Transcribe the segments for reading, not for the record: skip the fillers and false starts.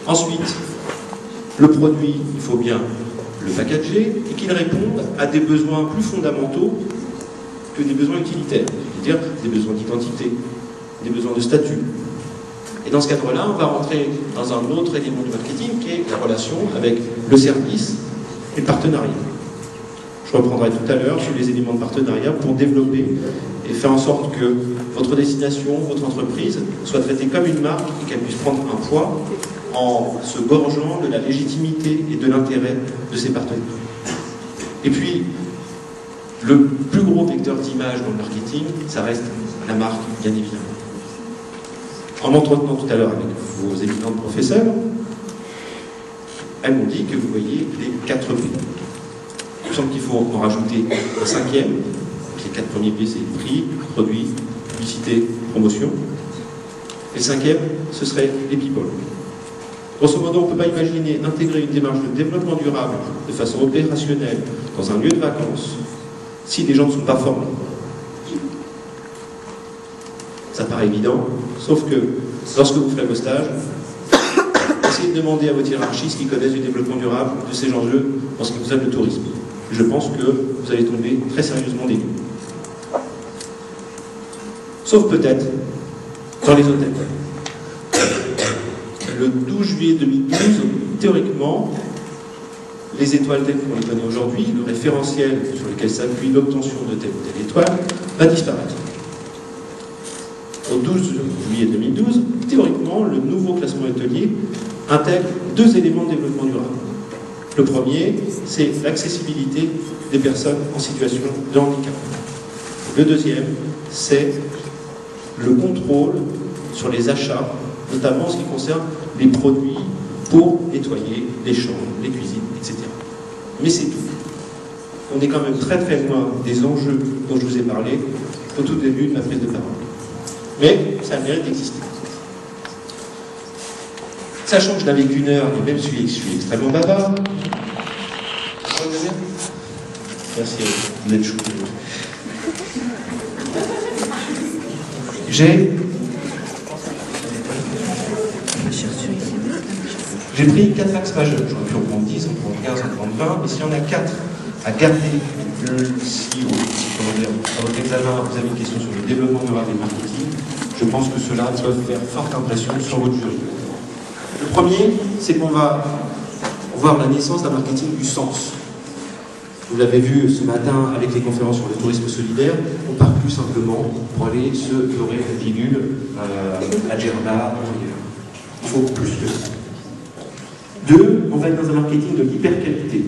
Ensuite, le produit, il faut bien le packager et qu'il réponde à des besoins plus fondamentaux que des besoins utilitaires, c'est-à-dire des besoins d'identité, des besoins de statut. Et dans ce cadre-là, on va rentrer dans un autre élément du marketing qui est la relation avec le service et le partenariat. Je reprendrai tout à l'heure sur les éléments de partenariat pour développer et faire en sorte que votre destination, votre entreprise soit traitée comme une marque et qu'elle puisse prendre un poids en se gorgeant de la légitimité et de l'intérêt de ses partenaires. Et puis, le plus gros vecteur d'image dans le marketing, ça reste la marque, bien évidemment. En m'entretenant tout à l'heure avec vos éminents professeurs, elles m'ont dit que vous voyez les 4 P. Il me semble qu'il faut en rajouter un 5e. Les 4 premiers P, c'est prix, produit, publicité, promotion. Et le 5e, ce serait les people. Grosso modo, on ne peut pas imaginer intégrer une démarche de développement durable de façon opérationnelle dans un lieu de vacances si les gens ne sont pas formés. Ça paraît évident, sauf que lorsque vous ferez vos stages, essayez de demander à votre hiérarchie ce qu'ils connaissent du développement durable, de ces enjeux en ce qui concerne le tourisme. Je pense que vous allez tomber très sérieusement des nues. Sauf peut-être dans les hôtels. Le 12 juillet 2012, théoriquement, les étoiles telles qu'on les connaît aujourd'hui, le référentiel sur lequel s'appuie l'obtention de telle ou telle étoile, va disparaître. Au 12 juillet 2012, théoriquement, le nouveau classement hôtelier intègre 2 éléments de développement durable. Le premier, c'est l'accessibilité des personnes en situation de handicap. Le deuxième, c'est le contrôle sur les achats, notamment en ce qui concerne les produits pour nettoyer les chambres, les cuisines, etc. Mais c'est tout. On est quand même très très loin des enjeux dont je vous ai parlé au tout début de ma prise de parole. Mais ça a le mérite d'exister. Sachant que je n'avais qu'1 heure, et même je suis extrêmement bavard. Merci, vous êtes chou. J'ai pris 4 axes majeurs. J'aurais pu en prendre 10, en prendre 15, en prendre 20, mais s'il y en a 4 à garder, si à votre examen vous avez une question sur le développement durable et le marketing, je pense que cela doit faire forte impression sur votre jury. Le premier, c'est qu'on va voir la naissance d'un marketing du sens. Vous l'avez vu ce matin avec les conférences sur le tourisme solidaire, on part plus simplement pour aller se dorer la pilule à Djerba ou ailleurs. Il faut plus que ça. 2, on va être dans un marketing de l'hyperqualité.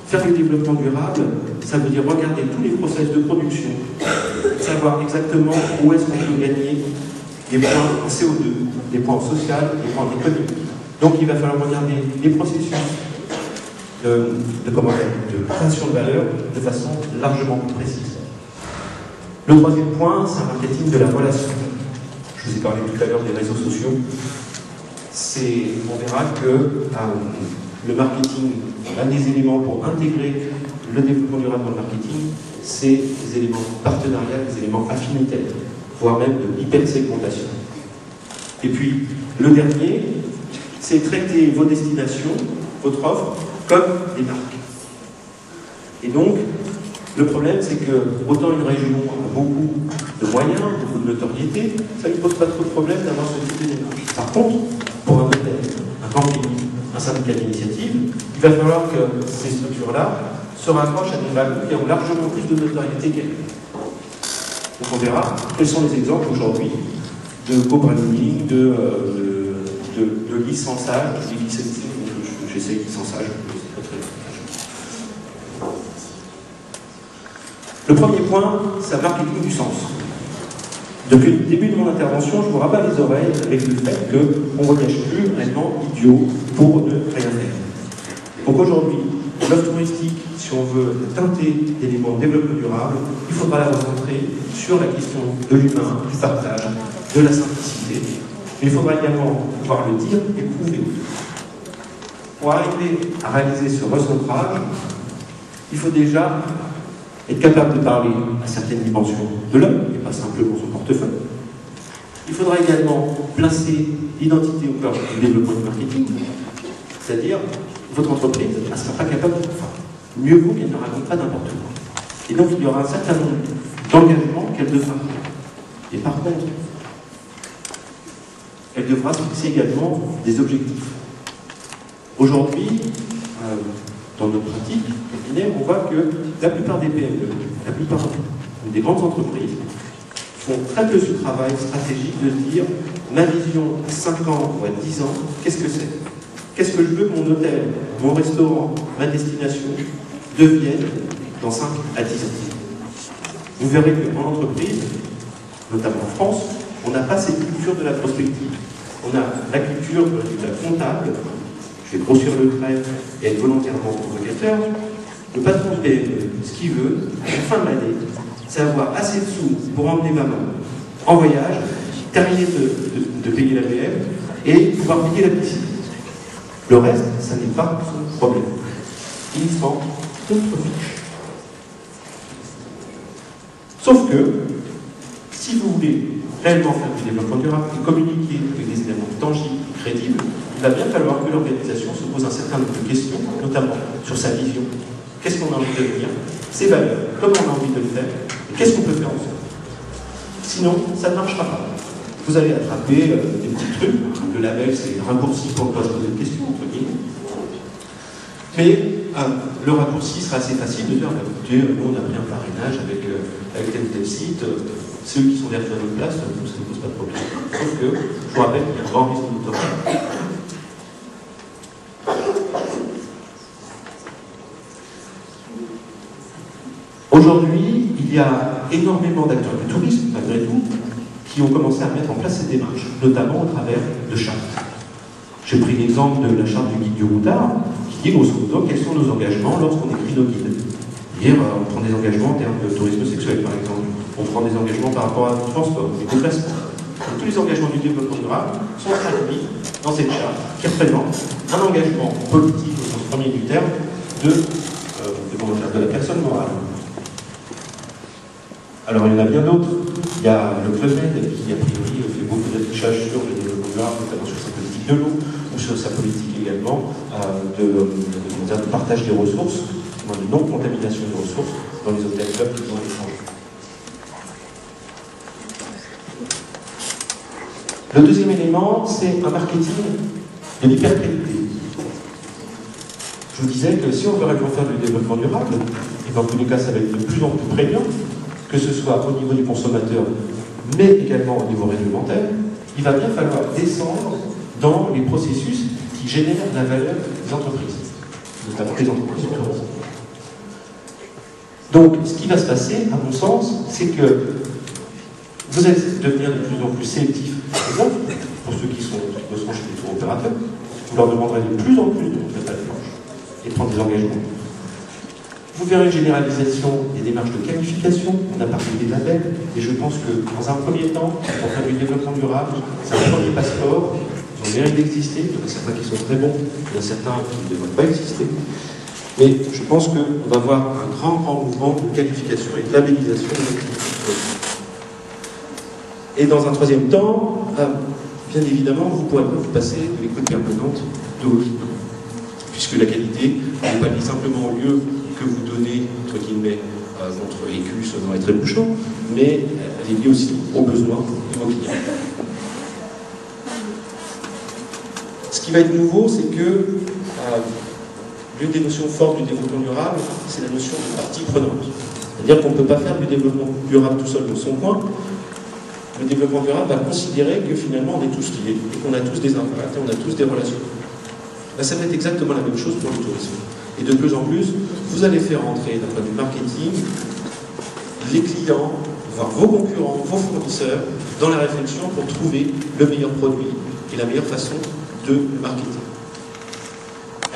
Faire du développement durable, ça veut dire regarder tous les process de production, savoir exactement où est-ce qu'on peut gagner des points en CO2, des points en social, des points en économique. Donc il va falloir regarder les processus de création de valeur de façon largement plus précise. Le troisième point, c'est un marketing de la relation. Je vous ai parlé tout à l'heure des réseaux sociaux. On verra que le marketing, un des éléments pour intégrer le développement durable dans le marketing, c'est des éléments partenariats, des éléments affinitaires, voire même de l'hypersegmentation. Et puis, le dernier, c'est traiter vos destinations, votre offre, comme des marques. Et donc, le problème, c'est que autant une région a beaucoup de moyens, beaucoup de notoriété, ça ne pose pas trop de problème d'avoir ce type de démarche. Par contre, pour un hôtel, un camping, un syndicat d'initiative, il va falloir que ces structures-là se rapprochent à des valeurs qui ont largement plus de notoriété qu'elles. Donc on verra quels sont les exemples aujourd'hui de co-branding, de licençage, j'essaie de licençage. Le premier point, c'est un marketing du sens. Depuis le début de mon intervention, je vous rabats les oreilles avec le fait qu'on ne voyage plus réellement idiot pour ne rien faire. Donc aujourd'hui, l'offre touristique, si on veut teinter d'éléments de développement durable, il faudra la recentrer sur la question de l'humain, du partage, de la simplicité. Mais il faudra également pouvoir le dire et prouver. Pour arriver à réaliser ce recentrage, il faut déjà être capable de parler à certaines dimensions de l'homme, et pas simplement son portefeuille. Il faudra également placer l'identité au cœur du développement du marketing, c'est-à-dire votre entreprise ne sera pas capable de faire. Mieux vaut qu'elle ne raconte pas n'importe quoi. Et donc il y aura un certain nombre d'engagements qu'elle devra faire. Et par contre, elle devra se fixer également des objectifs. Aujourd'hui, dans notre pratique, on voit que la plupart des PME, la plupart des grandes entreprises font très peu ce travail stratégique de se dire ma vision à 5 ans ou à 10 ans, qu'est-ce que c'est? Qu'est-ce que je veux que mon hôtel, mon restaurant, ma destination deviennent dans 5 à 10 ans? Vous verrez qu'en entreprise, notamment en France, on n'a pas cette culture de la prospective. On a la culture de la comptable, je vais grossir le trait et être volontairement provocateur. Le patron du PME, ce qu'il veut, à la fin de l'année, c'est avoir assez de sous pour emmener maman en voyage, terminer de payer la VM et pouvoir payer la piscine. Le reste, ça n'est pas son problème. Il s'en contrefiche. Sauf que, si vous voulez réellement faire du développement durable et communiquer avec des éléments tangibles, crédibles, il va bien falloir que l'organisation se pose un certain nombre de questions, notamment sur sa vision. Qu'est-ce qu'on a envie de devenir? Ses valeurs, comment on a envie de le faire, et qu'est-ce qu'on peut faire ensemble. Sinon, ça ne marchera pas. Vous allez attraper des petits trucs, le label c'est raccourci pour ne pas se poser de questions, entre guillemets. Mais le raccourci sera assez facile de dire, écoutez, nous on a pris un parrainage avec tel site, ceux qui sont derrière notre place, ça ne pose pas de problème. Sauf que, je vous rappelle qu'il y a un grand risque de temps. Aujourd'hui, il y a énormément d'acteurs du tourisme, malgré tout, qui ont commencé à mettre en place ces démarches, notamment au travers de chartes. J'ai pris l'exemple de la charte du guide du routard, qui dit grosso modo quels sont nos engagements lorsqu'on écrit nos guides. Hier, on prend des engagements en termes de tourisme sexuel, par exemple. On prend des engagements par rapport à notre transport, des déplacements. Tous les engagements du développement durable sont traduits dans cette charte, qui représente un engagement politique, au sens premier du terme, de la personne morale. Alors il y en a bien d'autres. Il y a le Club Med qui a priori fait beaucoup d'affichage sur le développement durable, notamment sur sa politique de l'eau, ou sur sa politique également de partage des ressources, de non-contamination des ressources dans les hôtels clubs qui sont à l'étranger. Le deuxième élément, c'est un marketing de l'hyperqualité. Je vous disais que si on veut réellement faire du développement durable, et dans tous les cas ça va être de plus en plus prégnant, que ce soit au niveau du consommateur, mais également au niveau réglementaire, il va bien falloir descendre dans les processus qui génèrent la valeur des entreprises, notamment les entreprises du tourisme. Donc, ce qui va se passer, à mon sens, c'est que vous allez devenir de plus en plus sélectif les offres, pour ceux qui bosseront chez les tours opérateurs, vous leur demanderez de plus en plus de montrer la planche et prendre des engagements. Vous verrez une généralisation des démarches de qualification, on a parlé des labels, et je pense que dans un premier temps, pour faire du développement durable, c'est un premier passeport, ils ont mérite d'exister, il y en a certains qui sont très bons, il y en a certains qui ne devraient pas exister. Mais je pense qu'on va voir un grand mouvement de qualification et de labellisation de nos produits. Et dans un troisième temps, bien évidemment, vous pourrez vous passer de l'écoute permanente de vos clients. Puisque la qualité n'est pas liée simplement au lieu que vous donnez, entre guillemets, votre écu sonore et très bouchant, mais elle est liée aussi aux besoins de vos clients. Ce qui va être nouveau, c'est que l'une des notions fortes du développement durable, c'est la notion de partie prenante. C'est-à-dire qu'on ne peut pas faire du développement durable tout seul dans son coin. Le développement durable va considérer que finalement on est tous liés, et qu'on a tous des impacts, et on a tous des relations. Là, ça va être exactement la même chose pour le tourisme. Et de plus en plus, vous allez faire entrer, d'un point de vue marketing, les clients, voire vos concurrents, vos fournisseurs, dans la réflexion pour trouver le meilleur produit et la meilleure façon de le marketer.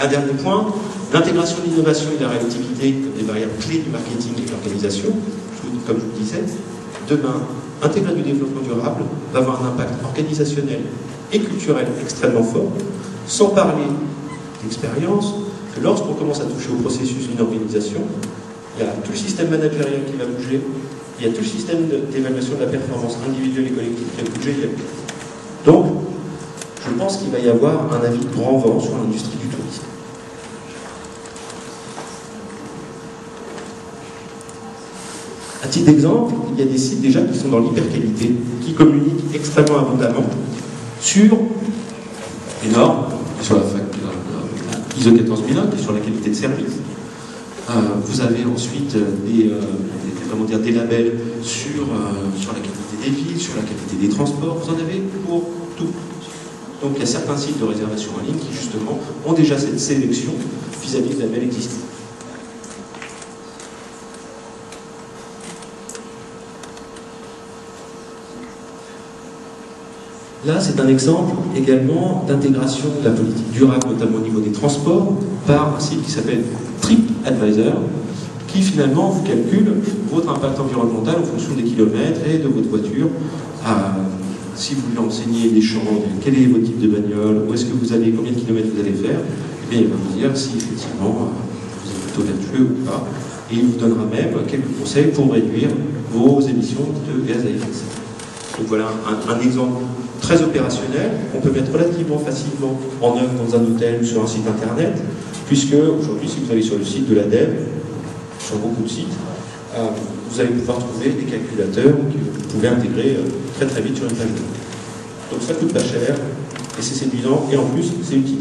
Un dernier point, l'intégration de l'innovation et de la réactivité comme des barrières clés du marketing et de l'organisation. Comme je vous le disais, demain, intégrer du développement durable va avoir un impact organisationnel et culturel extrêmement fort, sans parler d'expérience, que lorsqu'on commence à toucher au processus d'une organisation, il y a tout le système managérial qui va bouger, il y a tout le système d'évaluation de la performance individuelle et collective qui va bouger. Donc, je pense qu'il va y avoir un avis de grand vent sur l'industrie du tourisme. À titre d'exemple, il y a des sites déjà qui sont dans l'hyperqualité, qui communiquent extrêmement abondamment sur les normes, sur la ISO 14001, qui est sur la qualité de service. Vous avez ensuite des labels sur la qualité des villes, sur la qualité des transports, vous en avez pour tout. Donc il y a certains sites de réservation en ligne qui justement ont déjà cette sélection vis-à-vis de labels existants. Là, c'est un exemple également d'intégration de la politique durable, notamment au niveau des transports, par un site qui s'appelle TripAdvisor, qui finalement vous calcule votre impact environnemental en fonction des kilomètres et de votre voiture. Si vous lui enseignez les champs, quel est votre type de bagnole, où est-ce que vous allez, combien de kilomètres vous allez faire, et bien il va vous dire si effectivement vous êtes plutôt vertueux ou pas, et il vous donnera même quelques conseils pour réduire vos émissions de gaz à effet de serre. Donc voilà un exemple très opérationnel, qu'on peut mettre relativement facilement en œuvre dans un hôtel ou sur un site internet, puisque aujourd'hui, si vous allez sur le site de l'ADEME, sur beaucoup de sites, vous allez pouvoir trouver des calculateurs que vous pouvez intégrer très très vite sur une page web. Donc ça coûte pas cher, et c'est séduisant, et en plus, c'est utile.